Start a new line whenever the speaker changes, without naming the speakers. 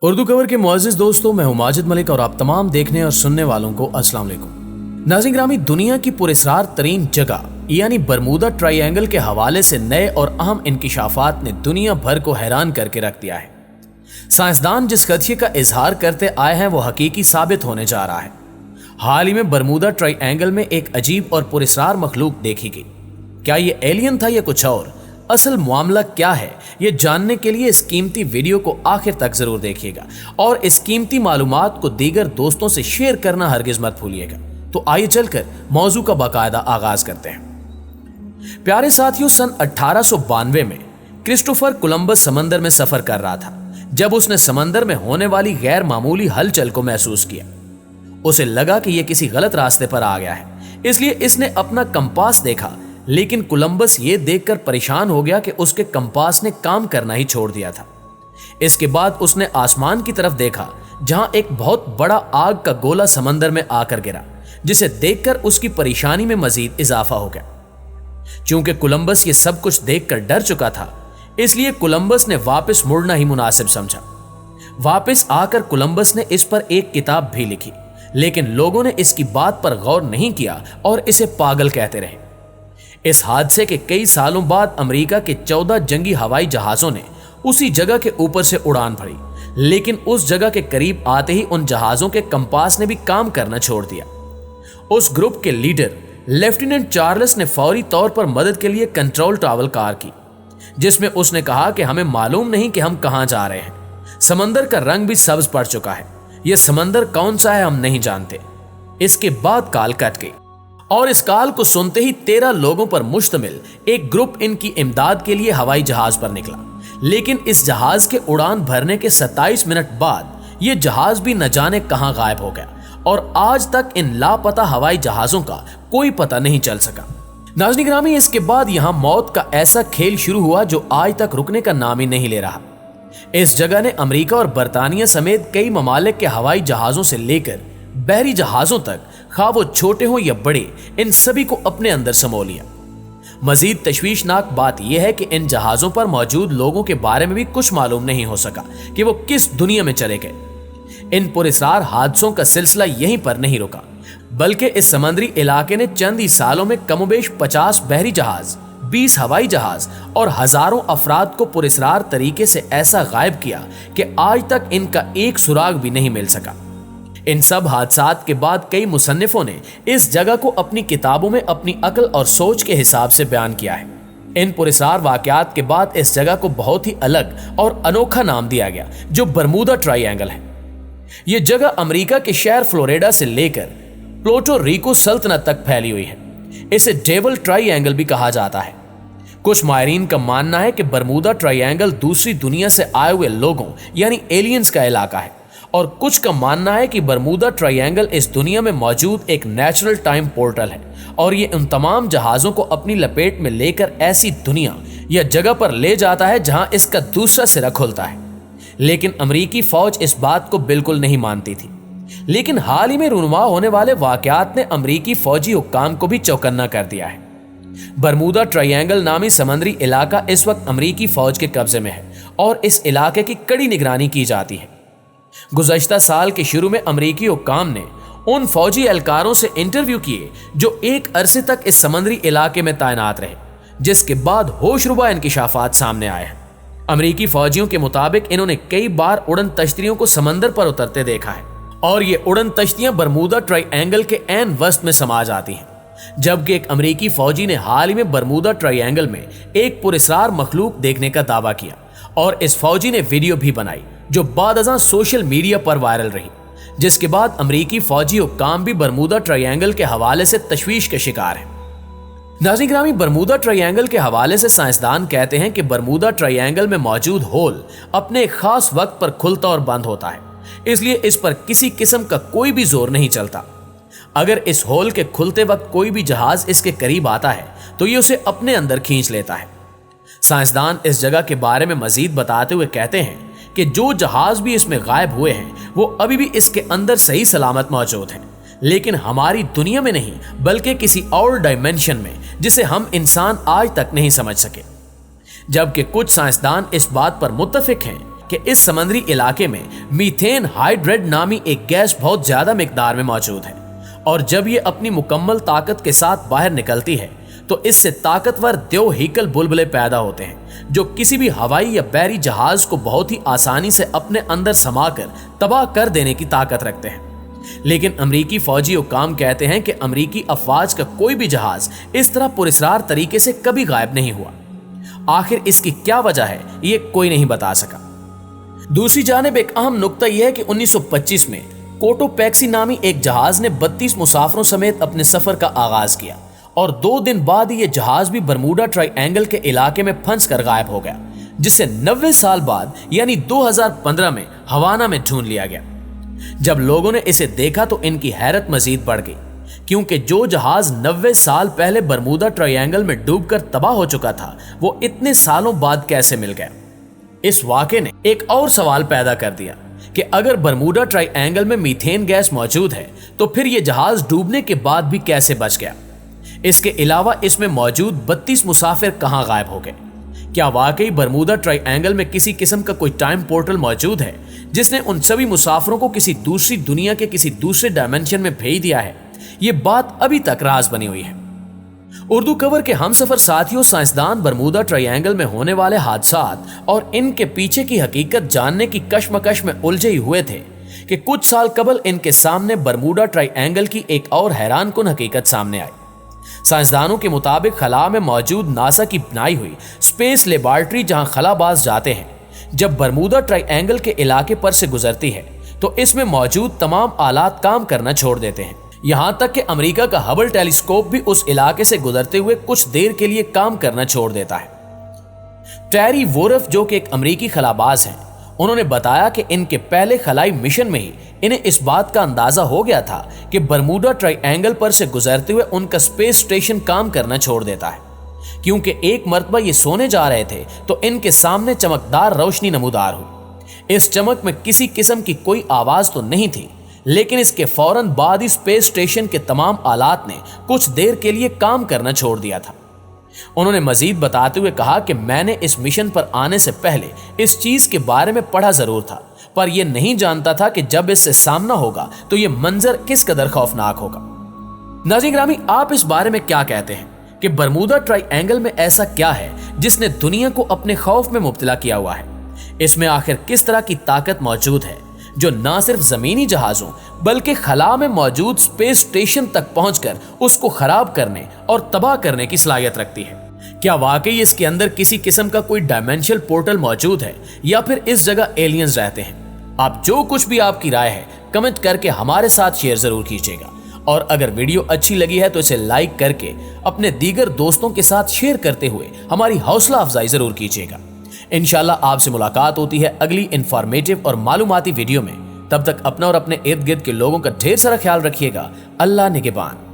Urdu cover के मुअज़्ज़िज़ दोस्तों, मैं हूं माजिद मलिक और आप तमाम देखने और सुनने वालों को अस्सलाम वालेकुम। नाज़रीन ग्रामी, दुनिया की पुरस्कार तरीन जगह यानी बरमूदा ट्रायंगल के हवाले से नए और अहम इंकिशाफात ने दुनिया भर को हैरान करके रख दिया है। साइंसदान जिस खदशे का इजहार करते आए हैं वो हकीकी साबित होने जा रहा है। हाल ही में बरमूदा ट्रायंगल में एक अजीब और पुरस्कार मखलूक देखी गई। क्या ये एलियन था या कुछ और? असल मामला क्या है, ये जानने के लिए इस कीमती वीडियो को आखिर तक जरूर देखिएगा और इस कीमती मालूमात को दीगर दोस्तों से शेयर करना हरगिज मत भूलिएगा। तो आइए चलकर मौजू का बाकायदा आगाज करते हैं। प्यारे साथियों, सन 1892 में क्रिस्टोफर कोलंबस समंदर में सफर कर रहा था जब उसने समंदर में होने वाली गैर मामूली हलचल को महसूस किया। उसे लगा कि यह किसी गलत रास्ते पर आ गया है, इसलिए इसने अपना कंपास देखा, लेकिन कोलंबस ये देखकर परेशान हो गया कि उसके कंपास ने काम करना ही छोड़ दिया था। इसके बाद उसने आसमान की तरफ देखा जहां एक बहुत बड़ा आग का गोला समंदर में आकर गिरा, जिसे देखकर उसकी परेशानी में मजीद इजाफा हो गया। चूंकि कोलंबस ये सब कुछ देखकर डर चुका था, इसलिए कोलंबस ने वापस मुड़ना ही मुनासिब समझा। वापस आकर कोलंबस ने इस पर एक किताब भी लिखी, लेकिन लोगों ने इसकी बात पर गौर नहीं किया और इसे पागल कहते रहे। इस हादसे के कई सालों बाद अमेरिका के 14 जंगी हवाई जहाजों ने उसी जगह के ऊपर से उड़ान भरी, लेकिन उस जगह के करीब आते ही उन जहाजों के कंपास ने भी काम करना छोड़ दिया। उस ग्रुप के लीडर लेफ्टिनेंट चार्ल्स ने फौरी तौर पर मदद के लिए कंट्रोल टावर कार की, जिसमें उसने कहा कि हमें मालूम नहीं कि हम कहां जा रहे हैं। समंदर का रंग भी सब्ज पड़ चुका है, यह समंदर कौन सा है हम नहीं जानते। इसके बाद कॉल कट गई और इस कॉल को सुनते ही 13 लोगों पर मुश्तमिल एक ग्रुप इनकी इमदाद के लिए हवाई जहाज पर निकला, लेकिन इस जहाज के उड़ान भरने के 27 मिनट बाद यह जहाज भी न जाने कहां गायब हो गया और आज तक इन लापता हवाई जहाजों का कोई पता नहीं चल सका। नाज़रीन ग्रामी, इसके बाद यहां मौत का ऐसा खेल शुरू हुआ जो आज तक रुकने का नाम ही नहीं ले रहा। इस जगह ने अमेरिका और बरतानिया समेत कई ममालिक के हवाई जहाजों से लेकर बहरी जहाजों तक, खा वो छोटे हो या बड़े, इन सभी को अपने अंदर समो लिया। मजीद तशवीशनाक बात यह है कि इन जहाजों पर मौजूद लोगों के बारे में भी कुछ मालूम नहीं हो सका कि वो किस दुनिया में चले गए। इन पुरस्कार हादसों का सिलसिला यहीं पर नहीं रुका, बल्कि इस समुद्री इलाके ने चंद ही सालों में कमोबेश 50 बहरी जहाज, 20 हवाई जहाज और हजारों अफराद को पुरस्कार तरीके से ऐसा गायब किया कि आज तक इनका एक सुराग भी नहीं मिल सका। इन सब हादसात के बाद कई मुसन्निफों ने इस जगह को अपनी किताबों में अपनी अक्ल और सोच के हिसाब से बयान किया है। इन पुरस्कार वाकयात के बाद इस जगह को बहुत ही अलग और अनोखा नाम दिया गया, जो बरमूदा ट्रायंगल है। यह जगह अमेरिका के शहर फ्लोरिडा से लेकर प्लूटो रिको सल्तनत तक फैली हुई है। इसे डेविल ट्रायंगल भी कहा जाता है। कुछ माहिरीन का मानना है कि बरमूदा ट्रायंगल दूसरी दुनिया से आए हुए लोगों यानी एलियंस का इलाका है, और कुछ का मानना है कि बरमूदा ट्रायंगल इस दुनिया में मौजूद एक नेचुरल टाइम पोर्टल है और ये उन तमाम जहाजों को अपनी लपेट में लेकर ऐसी दुनिया या जगह पर ले जाता है जहां इसका दूसरा सिरा खुलता है। लेकिन अमेरिकी फौज इस बात को बिल्कुल नहीं मानती थी। लेकिन हाल ही में रूनुमा होने वाले वाकयात ने अमेरिकी फौजी हुक्काम को भी चौकन्ना कर दिया है। बरमूदा ट्रायंगल नामी समुद्री इलाका इस वक्त अमेरिकी फौज के कब्जे में है और इस इलाके की कड़ी निगरानी की जाती है। गुज़श्ता साल के शुरू में अमेरिकी हुक्काम ने उन फौजी एहलकारों से इंटरव्यू किए जो एक अरसे तक इस समुद्री इलाके में तैनात रहे, जिसके बाद होशरुबा इंकिशाफात सामने आए हैं। अमेरिकी फौजियों के मुताबिक इन्होंने कई बार उड़न तश्तियों को समंदर पर उतरते देखा है और ये उड़न तश्तियां बरमूदा ट्रायंगल के ऐन वस्त में समा जाती हैं। जबकि एक अमेरिकी फौजी ने हाल ही में बरमूदा ट्रायंगल में एक पुरस्कार मखलूक देखने का दावा किया और इस फौजी ने वीडियो भी बनाई जो बादअज़ां सोशल मीडिया पर वायरल रही, जिसके बाद अमेरिकी फौजी हुक्काम भी बरमूदा ट्रायंगल के हवाले से तशवीश के शिकार हैं। नाज़रीन ग्रामी, बरमूदा ट्रायंगल के हवाले से साइंसदान कहते हैं कि बरमूदा ट्रायंगल में मौजूद होल अपने एक खास वक्त पर खुलता और बंद होता है, इसलिए इस पर किसी किस्म का कोई भी जोर नहीं चलता। अगर इस होल के खुलते वक्त कोई भी जहाज इसके करीब आता है तो ये उसे अपने अंदर खींच लेता है। साइंसदान इस जगह के बारे में मजीद बताते हुए कहते हैं कि जो जहाज भी इसमें गायब हुए हैं वो अभी भी इसके अंदर सही सलामत मौजूद हैं, लेकिन हमारी दुनिया में नहीं बल्कि किसी और डायमेंशन में जिसे हम इंसान आज तक नहीं समझ सके। जबकि कुछ साइंसदान इस बात पर मुत्तफिक हैं कि इस समुद्री इलाके में मीथेन हाइड्रेट नामी एक गैस बहुत ज्यादा मिकदार में मौजूद है और जब ये अपनी मुकम्मल ताकत के साथ बाहर निकलती है तो इससे ताकतवर द्योहीकल बुलबुले पैदा होते हैं जो किसी भी हवाई या बहरी जहाज को बहुत ही आसानी से अपने अंदर समाकर तबाह कर देने की ताकत रखते हैं। लेकिन अमरीकी फौजी हुक्काम कहते हैं कि अमरीकी अफवाज का कोई भी जहाज इस तरह पुरस्रार तरीके से कभी गायब नहीं हुआ। आखिर इसकी क्या वजह है ये कोई नहीं बता सका। दूसरी जानिब एक अहम नुक्ता यह है कि 1925 में कोटोपैक्सी नामी एक जहाज ने 32 मुसाफिरों समेत अपने सफर का आगाज किया और 2 दिन बाद ये जहाज भी बरमूडा ट्रायंगल के इलाके में फंस कर गायब हो गया, जिसे 90 साल बाद यानी 2015 में हवाना में ढूंढ लिया गया। जब लोगों ने इसे देखा तो इनकी हैरत मजीद बढ़ गई, क्योंकि जो जहाज 90 साल पहले बरमूडा ट्रायंगल में डूबकर तबाह हो चुका था वो इतने सालों बाद कैसे मिल गया। इस वाक़े ने एक और सवाल पैदा कर दिया कि अगर बरमूडा ट्रायंगल में मीथेन गैस मौजूद है तो फिर यह जहाज डूबने के बाद भी कैसे बच गया। इसके अलावा इसमें मौजूद 32 मुसाफिर कहां गायब हो गए। क्या वाकई बरमूडा ट्रायंगल में किसी किस्म का कोई टाइम पोर्टल मौजूद है जिसने उन सभी मुसाफिरों को किसी दूसरी दुनिया के किसी दूसरे डायमेंशन में भेज दिया है। ये बात अभी तक राज बनी हुई है। उर्दू कवर के हमसफर साथियों, साइंसदान बरमूडा ट्रायंगल में होने वाले हादसात और इनके पीछे की हकीकत जानने की कश्मकश में उलझे ही हुए थे कि कुछ साल कबल इनके सामने बरमूडा ट्रायंगल की एक और हैरानकुन हकीकत सामने आई। साइंसदानों के मुताबिक खला में मौजूद नासा की बनाई हुई स्पेस लेबॉर्ट्री जहां खलाबाज जाते हैं, जब बरमूडा ट्रायंगल के इलाके पर से गुजरती है तो इसमें मौजूद तमाम आलात काम करना छोड़ देते हैं। यहां तक कि अमेरिका का हबल टेलीस्कोप भी उस इलाके से गुजरते हुए कुछ देर के लिए काम करना छोड़ देता है। टेरी वोरफ, जो कि एक अमेरिकी खलाबाज हैं, उन्होंने बताया कि इनके पहले खलाई मिशन में ही इन्हें इस बात का अंदाजा हो गया था कि बरमूडा ट्रायंगल पर से गुजरते हुए उनका स्पेस स्टेशन काम करना छोड़ देता है, क्योंकि एक मर्तबा ये सोने जा रहे थे तो इनके सामने चमकदार रोशनी नमूदार हुई। इस चमक में किसी किस्म की कोई आवाज तो नहीं थी, लेकिन इसके फौरन बाद ही स्पेस स्टेशन के तमाम आलात ने कुछ देर के लिए काम करना छोड़ दिया था। उन्होंने मजीद बताते हुए कहा कि मैंने इस मिशन पर आने से पहले इस चीज के बारे में पढ़ा जरूर था, पर यह नहीं जानता था कि जब इससे सामना होगा तो यह मंजर किस कदर खौफनाक होगा। नाज़रीन ग्रामी, आप इस बारे में क्या कहते हैं कि बरमूडा ट्रायंगल में ऐसा क्या है जिसने दुनिया को अपने खौफ में मुब्तला किया हुआ है? इसमें आखिर किस तरह की ताकत मौजूद है जो न सिर्फ जमीनी जहाजों बल्कि खला में मौजूद स्पेस स्टेशन तक पहुंचकर उसको खराब करने और तबाह करने की सलाहियत रखती है? क्या वाकई इसके अंदर किसी किस्म का कोई डायमेंशनल पोर्टल मौजूद है या फिर इस जगह एलियंस रहते हैं? आप जो कुछ भी आपकी राय है कमेंट करके हमारे साथ शेयर जरूर कीजिएगा, और अगर वीडियो अच्छी लगी है तो इसे लाइक करके अपने दीगर दोस्तों के साथ शेयर करते हुए हमारी हौसला अफजाई जरूर कीजिएगा। इंशाल्लाह आपसे मुलाकात होती है अगली इंफॉर्मेटिव और मालूमाती वीडियो में। तब तक अपना और अपने इर्द गिर्द के लोगों का ढेर सारा ख्याल रखिएगा। अल्लाह निगहबान।